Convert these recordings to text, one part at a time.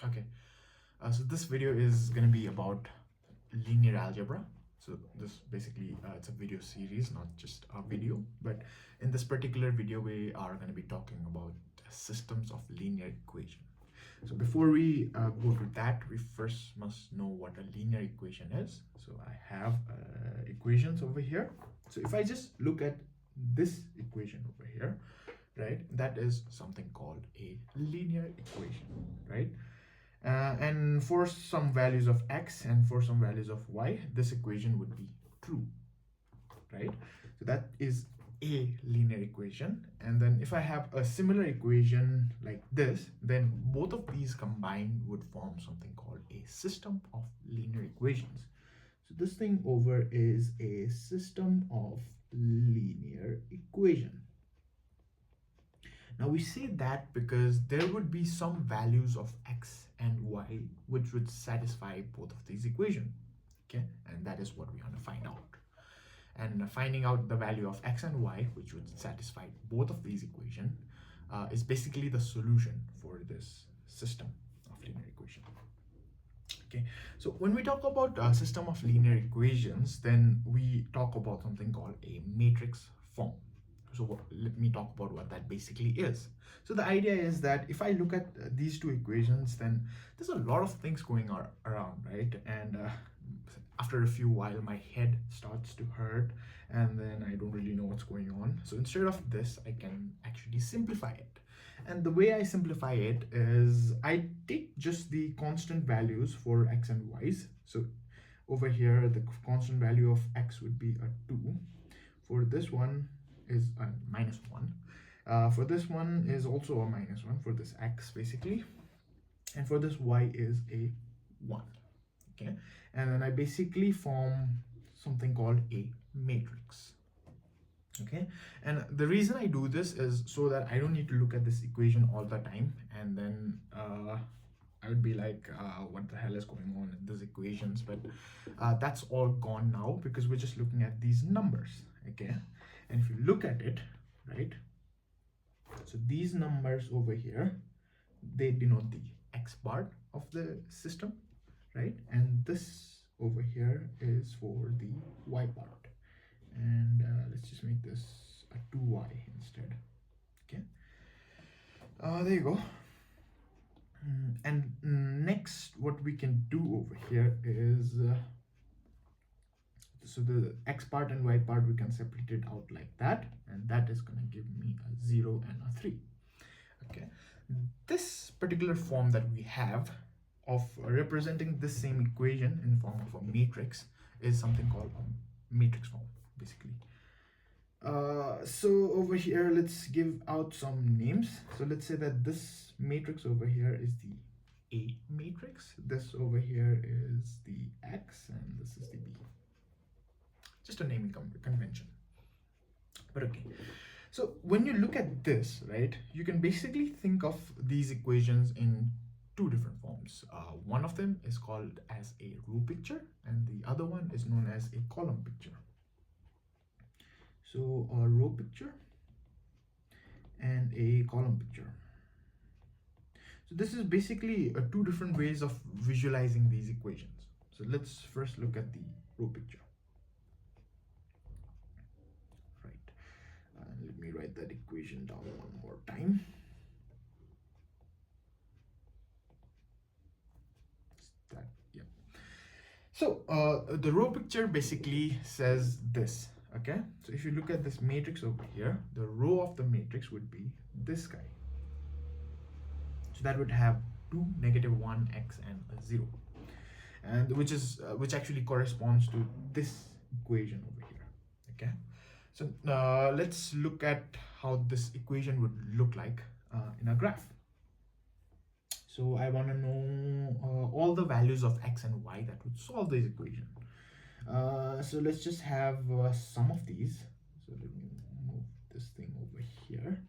Okay, so this video is going to be about linear algebra. So this basically it's a video series, not just a video, but in this particular video we are going to be talking about systems of linear equation. So before we go to that, we first must know what a linear equation is. So I have equations over here. So if I just look at this equation over here, right, that is something called a linear equation, right? And for some values of x and for some values of y, this equation would be true, right? So that is a linear equation. And then if I have a similar equation like this, then both of these combined would form something called a system of linear equations. So this thing over is a system of linear equation. Now we say that because there would be some values of x and y which would satisfy both of these equations, okay? And that is what we want to find out. And finding out the value of x and y which would satisfy both of these equations is basically the solution for this system of linear equation. Okay, so when we talk about a system of linear equations, then we talk about something called a matrix form. So let me talk about what that basically is. So the idea is that if I look at these two equations, then there's a lot of things going around, right? And after a few while, my head starts to hurt and then I don't really know what's going on. So instead of this, I can actually simplify it. And the way I simplify it is I take just the constant values for x and y's. So over here, the constant value of x would be a 2. For this one is a -1. For this one is also a -1 for this x basically. And for this y is a 1. Okay. And then I basically form something called a matrix. Okay, and the reason I do this is so that I don't need to look at this equation all the time and then I would be like, what the hell is going on in these equations? But that's all gone now because we're just looking at these numbers. Okay, and if you look at it, right, so these numbers over here, they denote the x part of the system, right? And this over here is for the y part. And let's just make this a 2y instead. Okay, there you go. And next what we can do over here is so the x part and y part, we can separate it out like that, and that is going to give me a 0 and a 3. Okay, this particular form that we have of representing this same equation in form of a matrix is something called a matrix form basically. So over here, let's give out some names. So let's say that this matrix over here is the A matrix, this over here is the X, and this is the B. Just a naming convention. But okay, so when you look at this, right, you can basically think of these equations in two different forms. One of them is called as a row picture and the other one is known as a column picture. So a row picture and a column picture. So this is basically two different ways of visualizing these equations. So let's first look at the row picture. Right, let me write that equation down one more time. That, yeah. So the row picture basically says this. Okay, so if you look at this matrix over here, the row of the matrix would be this guy. So that would have 2, -1, x, and a 0, and which actually corresponds to this equation over here. Okay, so let's look at how this equation would look like in a graph. So I want to know all the values of x and y that would solve this equation. So let's just have some of these. So let me move this thing over here.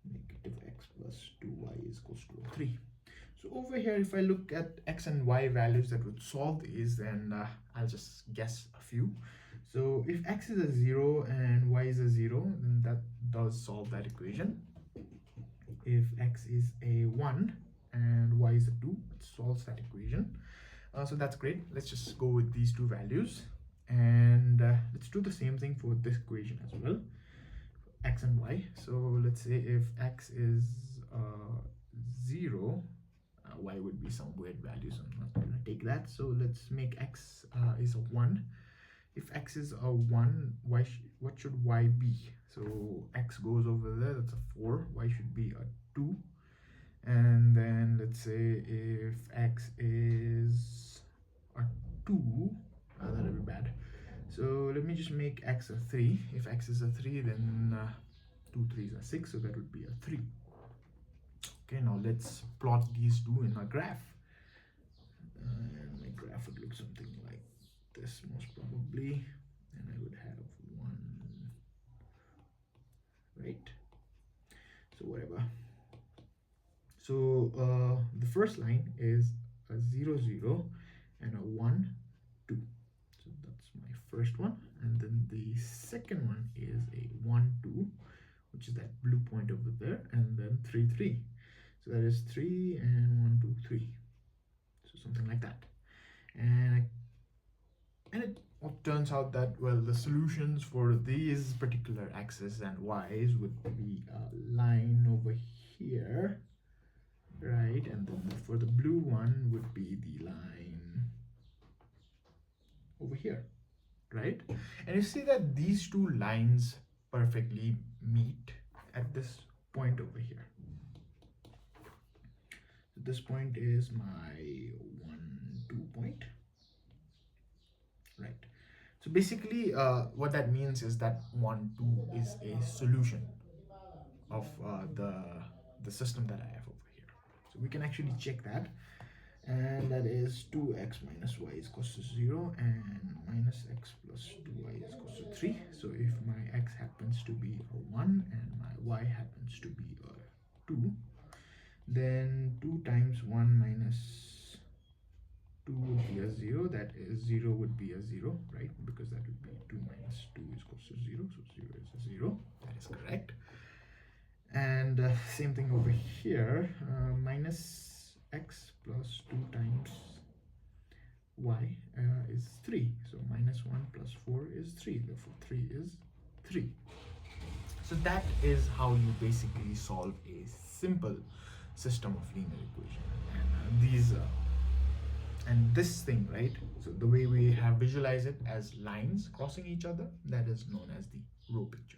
-x plus 2y is equals to 3. So over here, if I look at x and y values that would solve these, then I'll just guess a few. So if x is a 0 and y is a 0, then that does solve that equation. If x is a 1 and and y is a 2. It solves that equation. So that's great. Let's just go with these two values, and let's do the same thing for this equation as well, x and y. So let's say if x is 0, y would be some weird value, so I'm not going to take that. So let's make x is a 1. If x is a 1, what should y be? So x goes over there, that's a 4. Y should be a 2. And then let's say if x is a 2, that'll be bad. So let me just make x a 3. If x is a 3, then 2 3s are 6, so that would be a 3. Okay, now let's plot these two in a graph. And my graph would look something like this, most probably. And I would have 1, right? So whatever. So the first line is a 0 0 and a 1 2. So that's my first one. And then the second one is a 1 2, which is that blue point over there, and then 3 3. So that is 3 and 1 2 3. So something like that. And it turns out that, well, the solutions for these particular x's and y's would be a line over here, right? And then for the blue one would be the line over here, right? And you see that these two lines perfectly meet at this point over here. So this point is my 1 2 point, right? So basically what that means is that 1 2 is a solution of the system that I have over here. So we can actually check that, and that is 2x minus y is equals to 0 and minus x plus 2y is equals to 3. So if my x happens to be a 1 and my y happens to be a 2, then 2 times 1 minus 2 would be a 0. That is 0 would be a 0, right? Because that would be 2 minus 2 is equals to 0. So 0 is a 0. That is correct. And same thing over here. Minus x plus 2 times y is 3. So minus 1 plus 4 is 3. Therefore 3 is 3. So that is how you basically solve a simple system of linear equation. And and this thing, right? So the way we have visualized it as lines crossing each other, that is known as the row picture.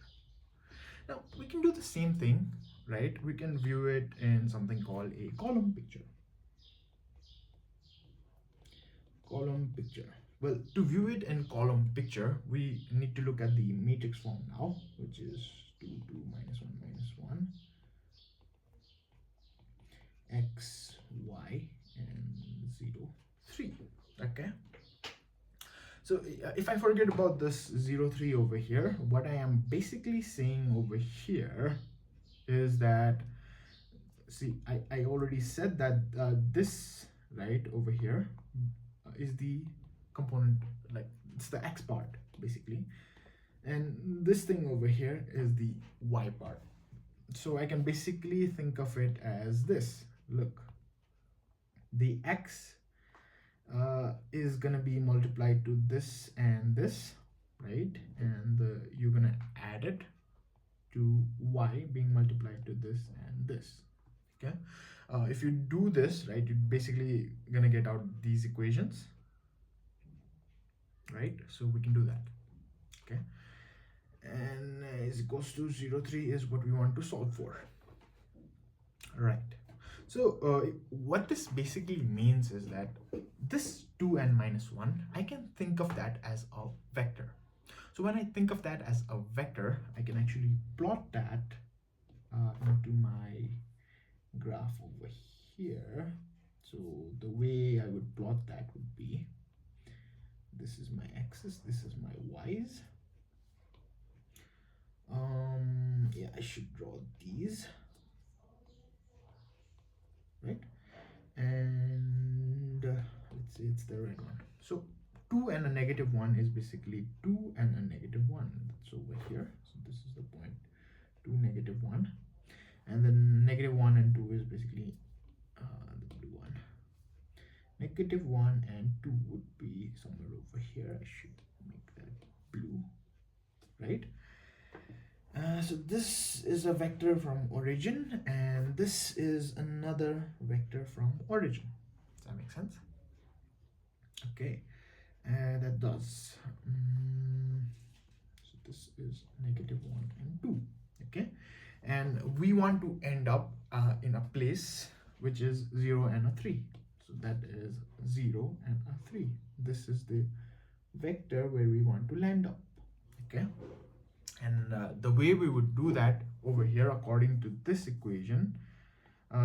Now we can do the same thing, right? We can view it in something called a column picture. Column picture. Well, to view it in column picture, we need to look at the matrix form now, which is 2 2 minus 1 minus 1 x y and 0 3. Okay, so if I forget about this 0 3 over here, what I am basically saying over here is that, see, I already said that this right over here is the component, like it's the x part basically, and this thing over here is the y part. So I can basically think of it as this. Look, the x is gonna be multiplied to this and this, right? And you're gonna add it to y being multiplied to this and this. Okay, if you do this, right, you're basically gonna get out these equations, right? So we can do that. Okay, and is equals to 0 3 is what we want to solve for, right? So what this basically means is that this 2n minus 1, I can think of that as a vector. So when I think of that as a vector, I can actually plot that into my graph over here. So the way I would plot that would be, this is my x's, this is my y's. Yeah, I should draw these, right? And let's say it's the red one. So 2 and a negative 1 is basically 2 and a negative 1. That's over here. So this is the point 2 negative 1, and then negative 1 and 2 is basically the blue -1 and 2 would be somewhere over here. I should make that blue, right? So this is a vector from origin, and this is another vector from origin. Does that make sense? Okay, that does. So this is -1 and 2. Okay, and we want to end up in a place which is 0 and a 3. So that is 0 and a 3. This is the vector where we want to land up. Okay, and the way we would do that over here according to this equation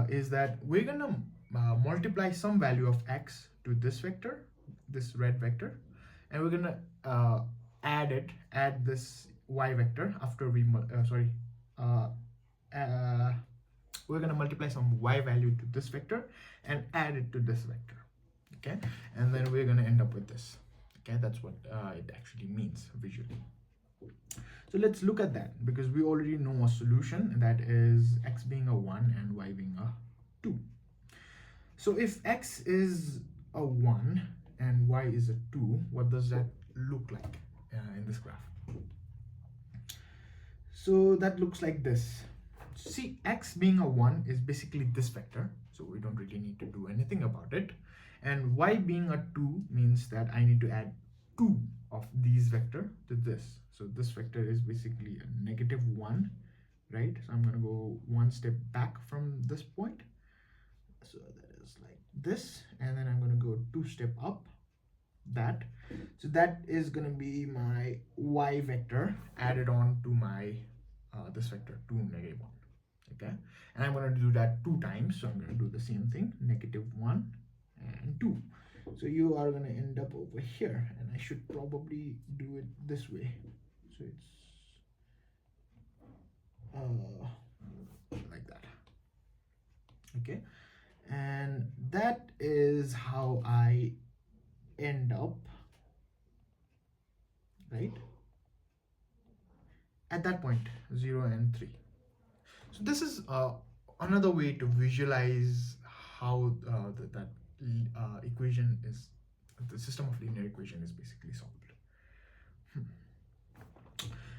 is that we're gonna multiply some value of x to this vector, this red vector, and we're gonna add this y vector after we we're gonna multiply some y value to this vector and add it to this vector. Okay, and then we're gonna end up with this. Okay, that's what it actually means visually. So let's look at that, because we already know a solution, that is x being a 1 and y being a 2. So if x is a 1 and y is a 2, what does that look like in this graph? So that looks like this. See, x being a 1 is basically this vector, so we don't really need to do anything about it. And y being a 2 means that I need to add 2 of these vector to this. So this vector is basically a -1, right? So I'm going to go one step back from this point. So that is like this, and then I'm going to go 2 step up, that. So that is going to be my y vector added on to my this vector 2, -1. Okay, and I'm going to do that 2 times. So I'm going to do the same thing, -1 and 2. So you are going to end up over here, and I should probably do it this way. So it's like that. Okay, and that is how I end up, right, at that point, 0 and 3. So this is another way to visualize how that equation is, the system of linear equation is basically solved.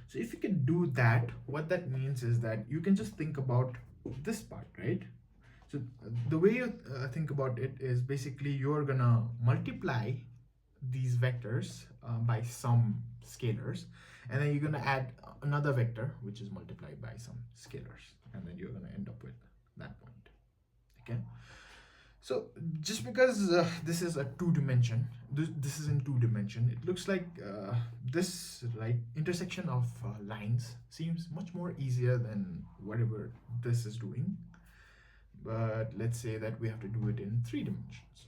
So if you can do that, what that means is that you can just think about this part, right? So the way you think about it is basically you're gonna multiply these vectors by some scalars, and then you're gonna add another vector which is multiplied by some scalars, and then you're gonna end up with that point. Okay, so just because this is a 2-dimension, this is in 2-dimension, it looks like this intersection of lines seems much more easier than whatever this is doing. But let's say that we have to do it in 3 dimensions.